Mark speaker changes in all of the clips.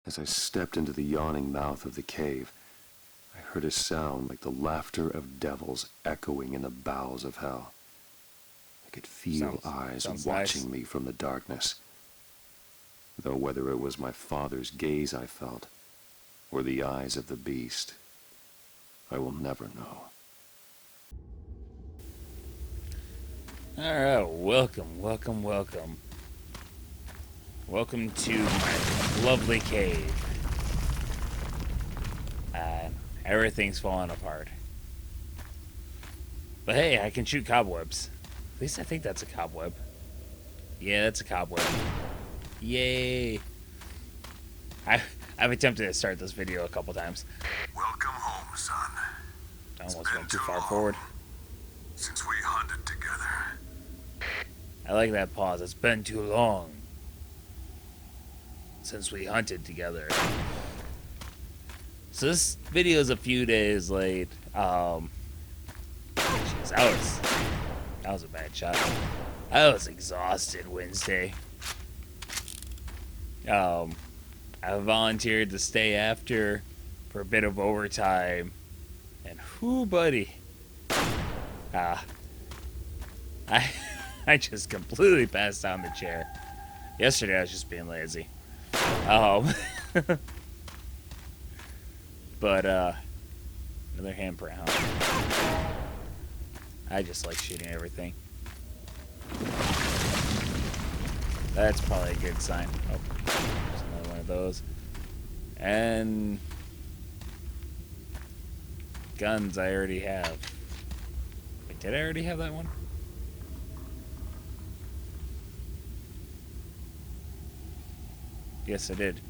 Speaker 1: As I stepped into the yawning mouth of the cave, I heard a sound like the laughter of devils echoing in the bowels of hell. I could feel eyes
Speaker 2: Sounds
Speaker 1: watching
Speaker 2: nice.
Speaker 1: me from the darkness. Though whether it was my father's gaze I felt, or the eyes of the beast, I will never know.
Speaker 2: Alright, welcome. Welcome to my lovely cave. Everything's falling apart. But hey, I can shoot cobwebs. At least I think that's a cobweb. Yeah, that's a cobweb. Yay! I've attempted to start this video a couple times.
Speaker 3: Welcome home, son.
Speaker 2: I almost went too far forward.
Speaker 3: Since we hunted together.
Speaker 2: I like that pause. It's been too long since we hunted together. So this video is a few days late. Jeez, that was a bad shot. I was exhausted Wednesday. I volunteered to stay after for a bit of overtime, and whoo, buddy, I just completely passed out in the chair. Yesterday I was just being lazy. But another handprint, huh? I just like shooting everything. That's probably a good sign. Oh, there's another one of those. And guns I already have. Wait, did I already have that one? Yes, I did.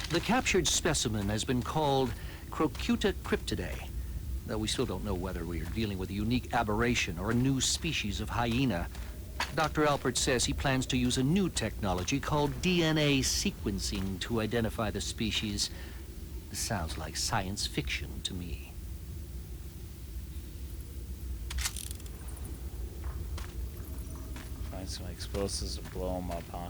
Speaker 4: The captured specimen has been called Crocuta cryptidae, though we still don't know whether we are dealing with a unique aberration or a new species of hyena. Dr. Alpert says he plans to use a new technology called DNA sequencing to identify the species. This sounds like science fiction to me.
Speaker 2: Find some explosives and blow them up, huh?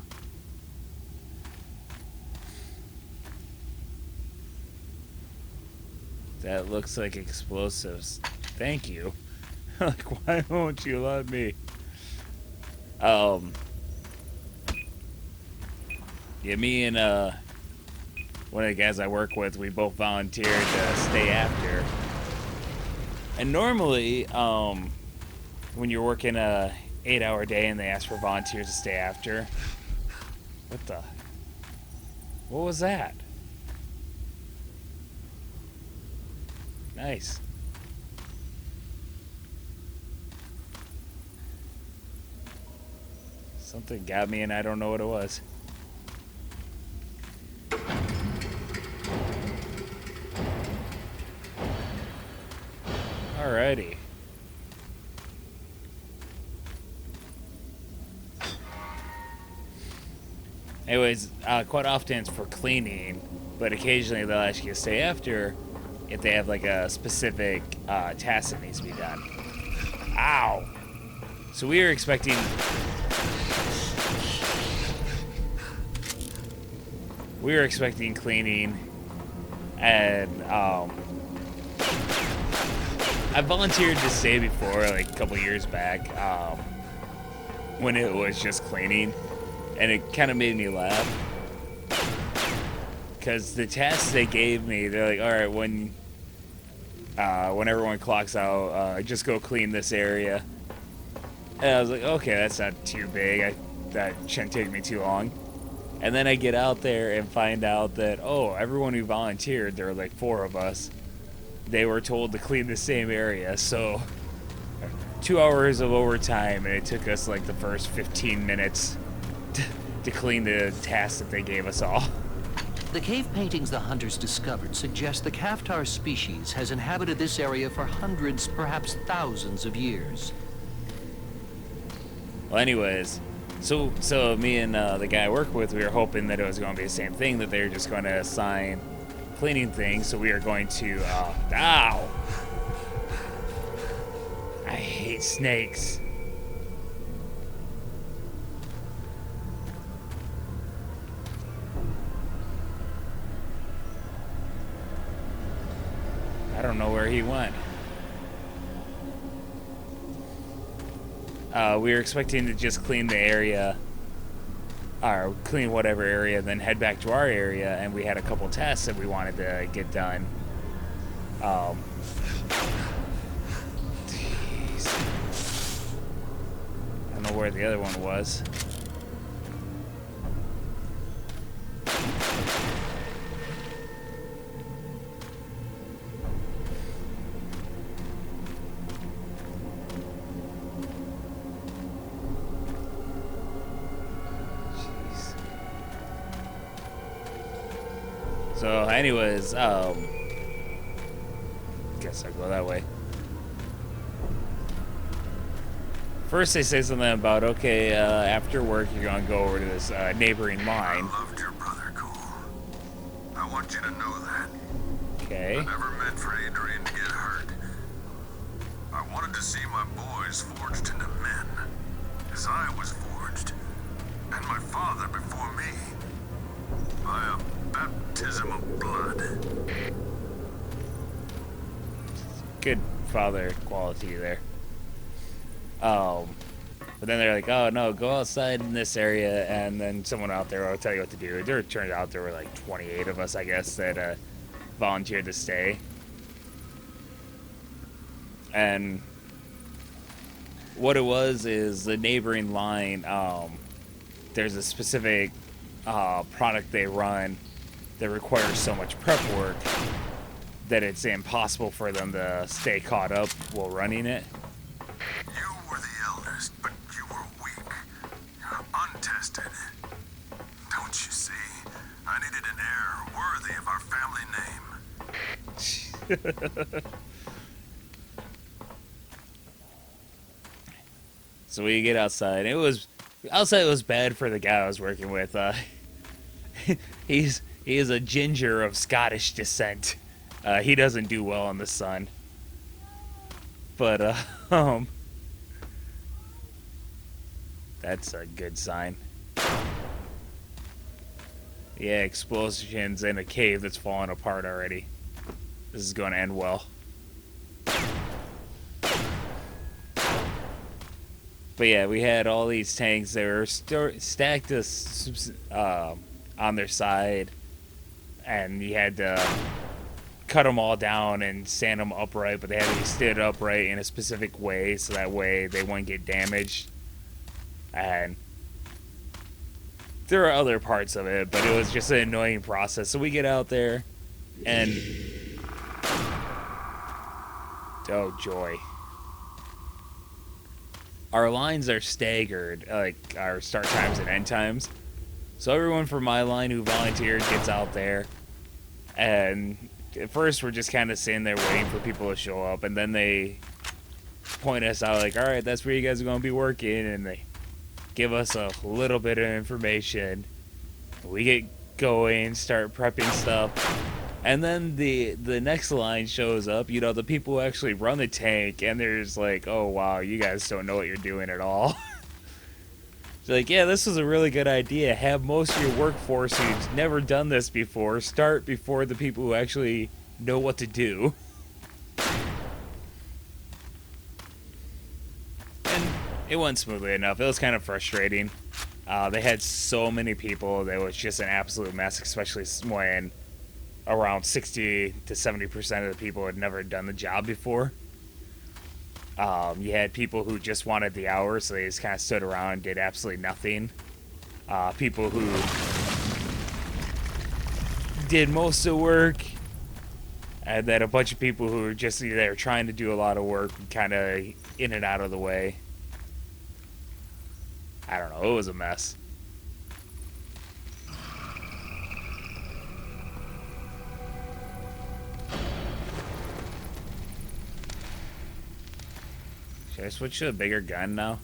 Speaker 2: That looks like explosives. Thank you. Like, why won't you let me? Yeah, me and one of the guys I work with, we both volunteered to stay after. And normally, when you're working a 8-hour day and they ask for volunteers to stay after, what was that? Nice. Something got me and I don't know what it was. Alrighty. Anyways, quite often it's for cleaning, but occasionally they'll ask you to stay after if they have like a specific task that needs to be done. Ow! So we were expecting... We were expecting cleaning, and I volunteered to stay before, like a couple years back, when it was just cleaning, and it kind of made me laugh. Because the tasks they gave me, they're like, all right, when everyone clocks out, just go clean this area. And I was like, okay, that's not too big. That shouldn't take me too long. And then I get out there and find out that, oh, everyone who volunteered, there were like 4 of us, they were told to clean the same area. So 2 hours of overtime, and it took us like the first 15 minutes to clean the task that they gave us all.
Speaker 4: The cave paintings the hunters discovered suggest the Kaftar species has inhabited this area for hundreds, perhaps thousands of years.
Speaker 2: Well, anyways, so me and the guy I work with, we were hoping that it was going to be the same thing, that they were just going to assign cleaning things. So we are going to, ow! I hate snakes. don't know where he went. We were expecting to just clean the area, or clean whatever area, then head back to our area, and we had a couple tests that we wanted to get done. Jeez. I don't know where the other one was. So, anyways, guess I'll go that way. First, they say something about, okay, after work, you're gonna go over to this neighboring line.
Speaker 3: I loved your brother, Cole. I want you to know that.
Speaker 2: Okay.
Speaker 3: I never meant for Adrian to get hurt. I wanted to see my boys forged into men, as I was forged, and my father before me, by a baptism of blood.
Speaker 2: Good father quality there. But then they're like, oh no, go outside in this area, and then someone out there will tell you what to do. There turned out there were like 28 of us, I guess, that volunteered to stay. And what it was is the neighboring line, there's a specific product they run that requires so much prep work that it's impossible for them to stay caught up while running it.
Speaker 3: You were the eldest, but you were weak. Untested. Don't you see? I needed an heir worthy of our family name.
Speaker 2: So we get outside. It was bad for the guy I was working with. He is a ginger of Scottish descent. He doesn't do well in the sun. But that's a good sign. Yeah, explosions in a cave that's falling apart already. This is going to end well. But yeah, we had all these tanks that were stacked on their side, and you had to cut them all down and stand them upright, but they had to be stood upright in a specific way so that way they wouldn't get damaged. And there are other parts of it, but it was just an annoying process. So we get out there, and oh joy. Our lines are staggered, like our start times and end times. So everyone from my line who volunteered gets out there, and at first we're just kind of sitting there waiting for people to show up, and then they point us out like, all right, that's where you guys are going to be working, and they give us a little bit of information. We get going, start prepping stuff, and then the next line shows up, you know, the people who actually run the tank, and there's like, oh wow, you guys don't know what you're doing at all. It's like, yeah, this is a really good idea. Have most of your workforce who's never done this before start before the people who actually know what to do. And it went smoothly enough. It was kind of frustrating. They had so many people that it was just an absolute mess, especially when around 60 to 70% of the people had never done the job before. You had people who just wanted the hours, so they just kind of stood around and did absolutely nothing. People who did most of the work, and then a bunch of people who were just there trying to do a lot of work, kind of in and out of the way. I don't know, it was a mess. Should I switch to a bigger gun now?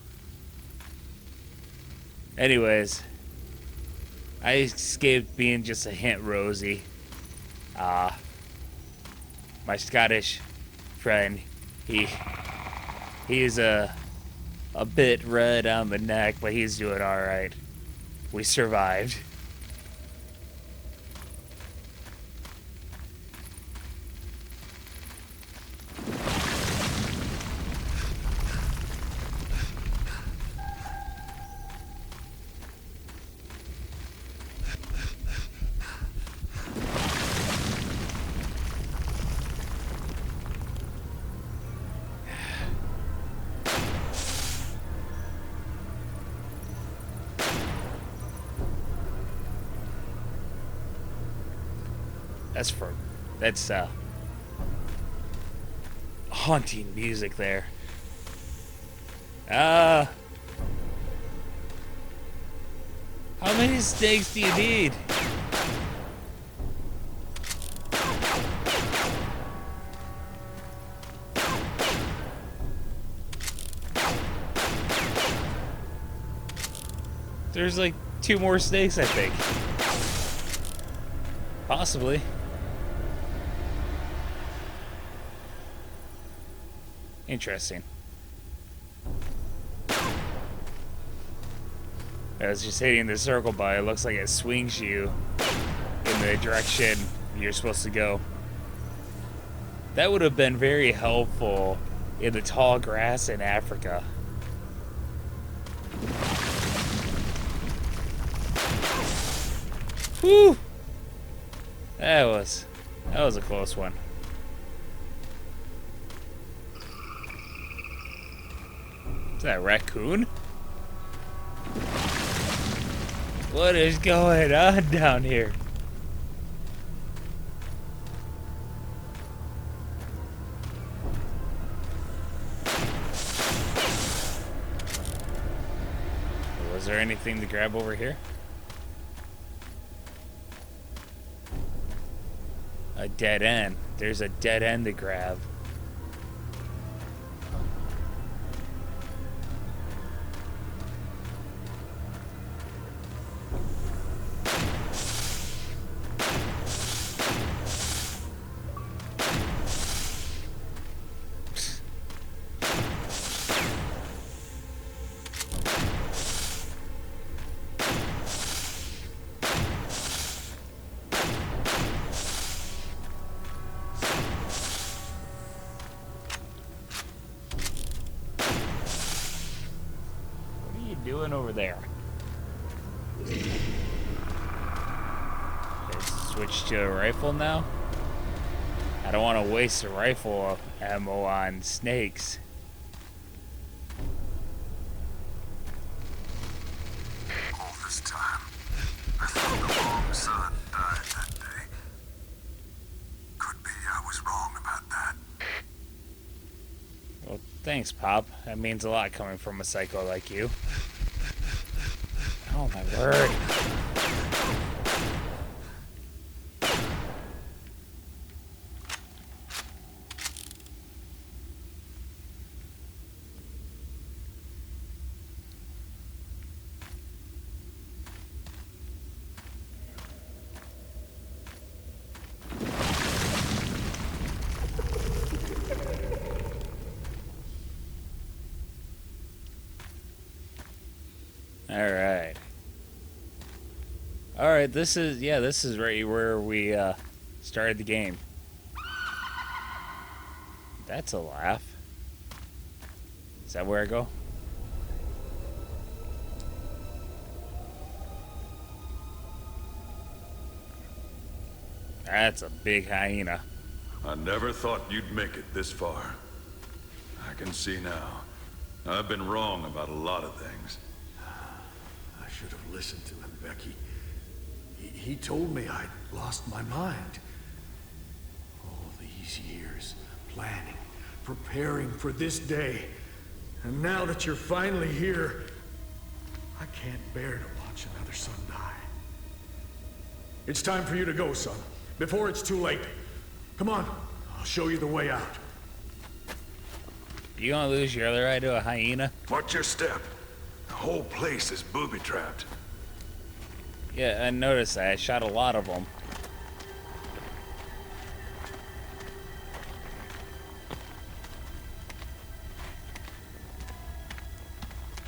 Speaker 2: Anyways, I escaped being just a hint rosy. My Scottish friend, he's a bit red on the neck, but he's doing all right. We survived. That's haunting music there. How many snakes do you need? There's like 2 more snakes, I think. Possibly. Interesting. As just hitting the circle bar, it looks like it swings you in the direction you're supposed to go. That would have been very helpful in the tall grass in Africa. Whew! That was a close one. Is that a raccoon? What is going on down here? Was there anything to grab over here? A dead end. There's a dead end to grab. Doing over there? Let's switch to a rifle now. I don't want to waste a rifle ammo on snakes.
Speaker 3: All this time, I thought the wrong son died that day. Could be I was wrong about that.
Speaker 2: Well, thanks, Pop. That means a lot coming from a psycho like you. Oh my word. All right, this is right where we started the game. That's a laugh. Is that where I go? That's a big hyena.
Speaker 3: I never thought you'd make it this far. I can see now. I've been wrong about a lot of things.
Speaker 5: I should have listened to him, Becky. He told me I'd lost my mind. All these years, planning, preparing for this day. And now that you're finally here, I can't bear to watch another son die. It's time for you to go, son, before it's too late. Come on, I'll show you the way out.
Speaker 2: You gonna lose your other eye to a hyena?
Speaker 3: Watch your step. The whole place is booby-trapped.
Speaker 2: Yeah, I noticed that. I shot a lot of them.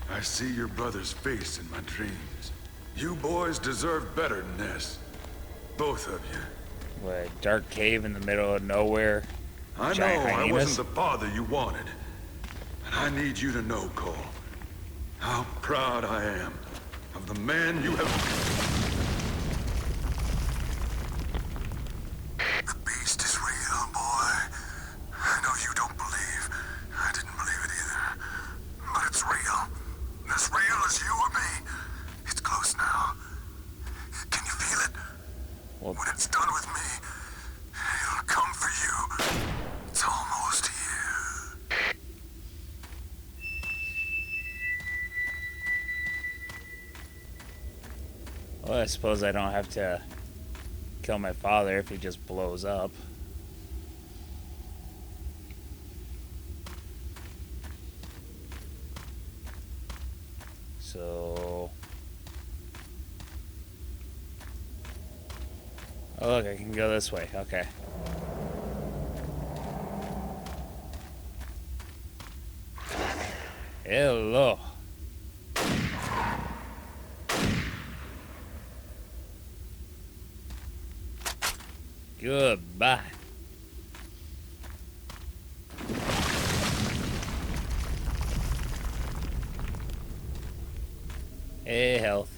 Speaker 3: I see your brother's face in my dreams. You boys deserve better than this. Both of you.
Speaker 2: What, a dark cave in the middle of nowhere?
Speaker 3: I know
Speaker 2: Giant
Speaker 3: I
Speaker 2: hyenas?
Speaker 3: wasn't the father you wanted. And I need you to know, Cole, how proud I am of the man you have... The beast is real, boy. I know you don't believe. I didn't believe it either. But it's real. As real as you or me. It's close now. Can you feel it?
Speaker 2: Well,
Speaker 3: When it's done with me,
Speaker 2: I suppose I don't have to kill my father if he just blows up. So... Oh, look, I can go this way. Okay. Hello. Goodbye. Hey, health.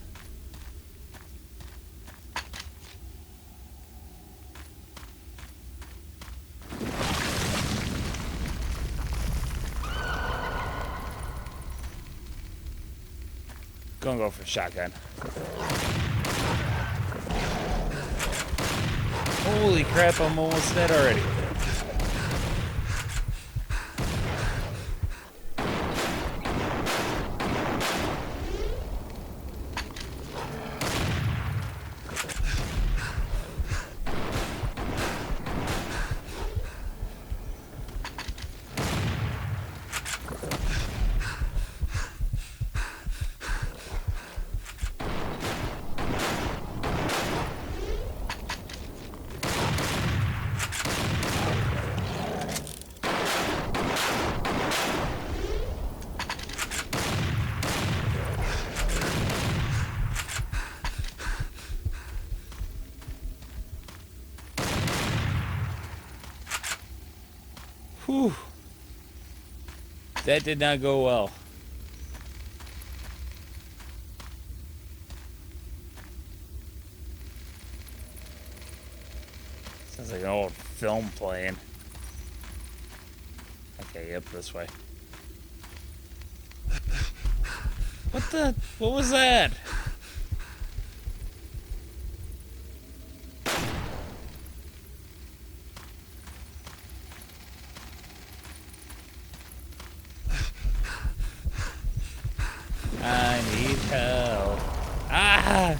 Speaker 2: Gonna go for shotgun. Holy crap, I'm almost dead already. Whew. That did not go well. Sounds like an old film playing. Okay, yep, this way. What was that? I need help. Ah!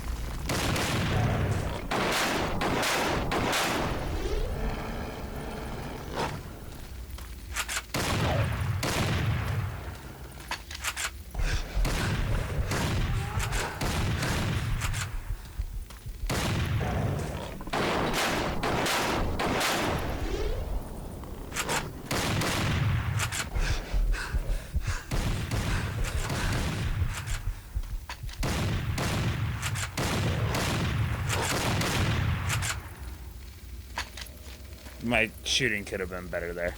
Speaker 2: My shooting could have been better there.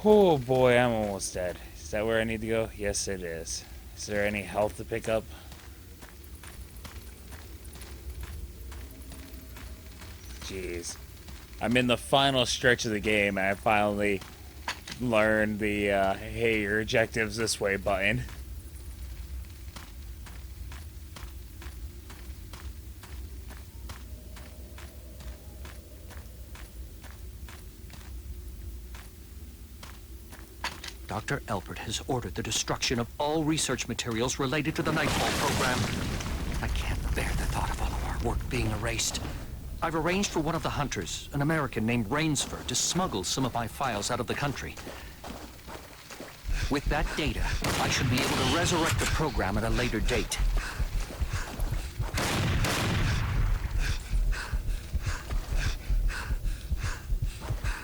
Speaker 2: Oh boy, I'm almost dead. Is that where I need to go? Yes, it is. Is there any health to pick up? Jeez. I'm in the final stretch of the game and I finally learned the, hey, your objective's this way button.
Speaker 4: Dr. Elpert has ordered the destruction of all research materials related to the Nightfall program. I can't bear the thought of all of our work being erased. I've arranged for one of the hunters, an American named Rainsford, to smuggle some of my files out of the country. With that data, I should be able to resurrect the program at a later date.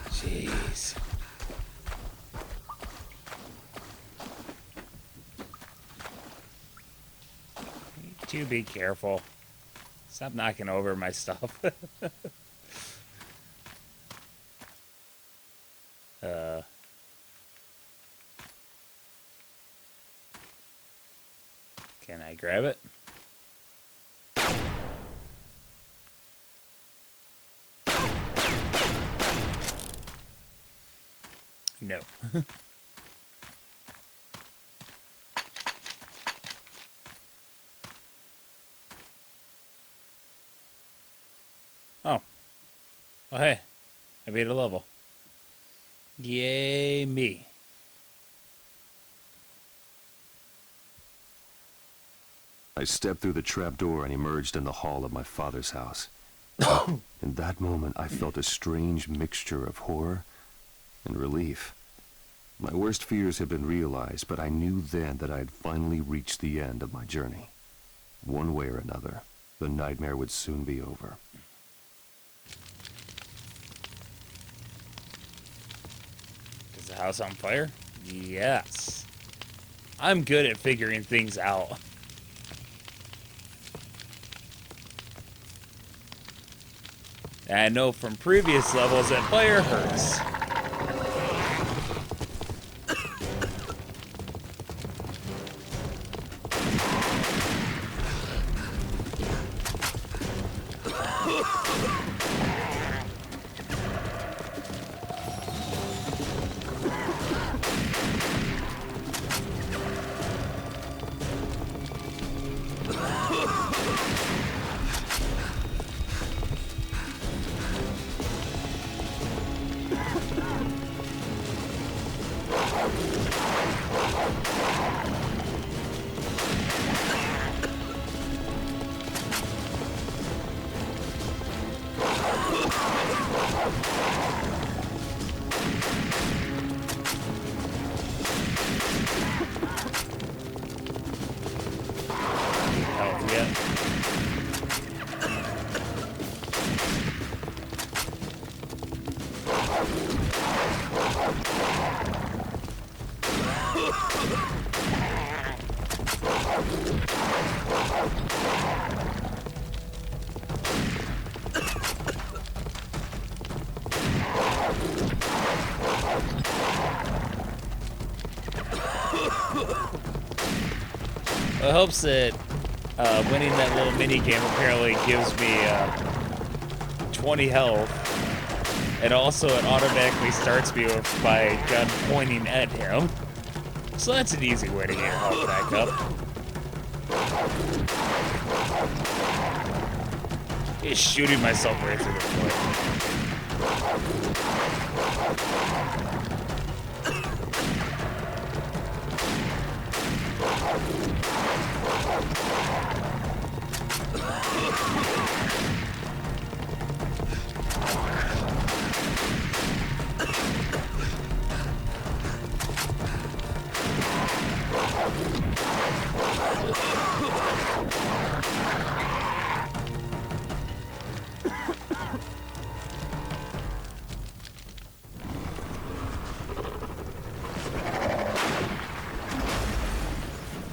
Speaker 2: Jeez. You be careful. Stop knocking over my stuff. Can I grab it? No. Oh. Oh, hey. I beat a level. Yay, me.
Speaker 1: I stepped through the trapdoor and emerged in the hall of my father's house. In that moment, I felt a strange mixture of horror and relief. My worst fears had been realized, but I knew then that I had finally reached the end of my journey. One way or another, the nightmare would soon be over.
Speaker 2: Is the house on fire? Yes. I'm good at figuring things out. And I know from previous levels that fire hurts. Oh, yeah. It helps that winning that little mini game apparently gives me 20 health, and also it automatically starts me with my gun pointing at him. So that's an easy way to get your health back up. Just shooting myself right through the foot.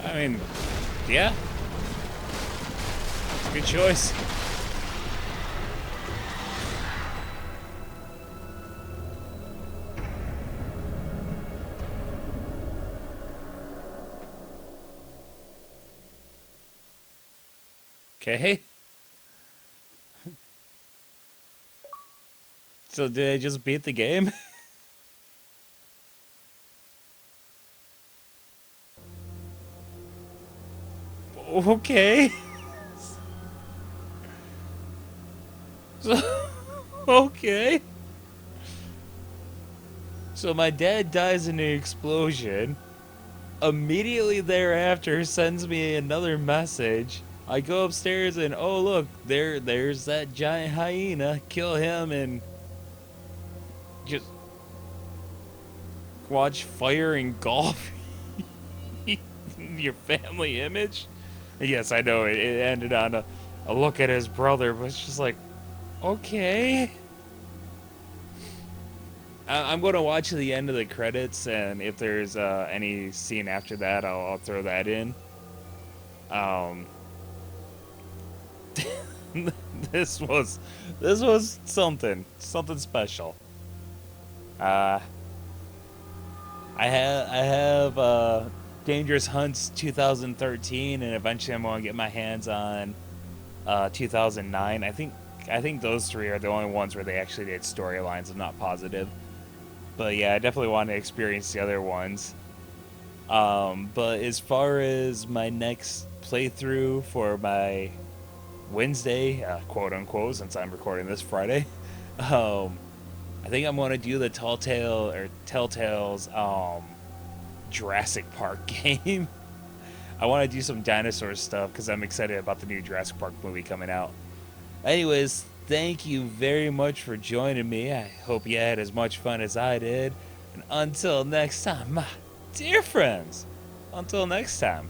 Speaker 2: I mean, yeah. Good choice. Okay. So did I just beat the game? Okay. So, okay. So my dad dies in an explosion. Immediately thereafter sends me another message. I go upstairs and oh look, there's that giant hyena. Kill him and just watch fire engulf your family image. Yes, I know it ended on a look at his brother, but it's just like, okay. I'm going to watch the end of the credits, and if there's any scene after that, I'll throw that in. This was something special. I have Dangerous Hunts 2013, and eventually I'm going to get my hands on 2009. I think those three are the only ones where they actually did storylines. I'm not positive, but yeah, I definitely want to experience the other ones. But as far as my next playthrough for my Wednesday, quote unquote, since I'm recording this Friday, I think I'm going to do the Telltale's Jurassic Park game. I want to do some dinosaur stuff because I'm excited about the new Jurassic Park movie coming out. Anyways, thank you very much for joining me. I hope you had as much fun as I did. And until next time, my dear friends, until next time,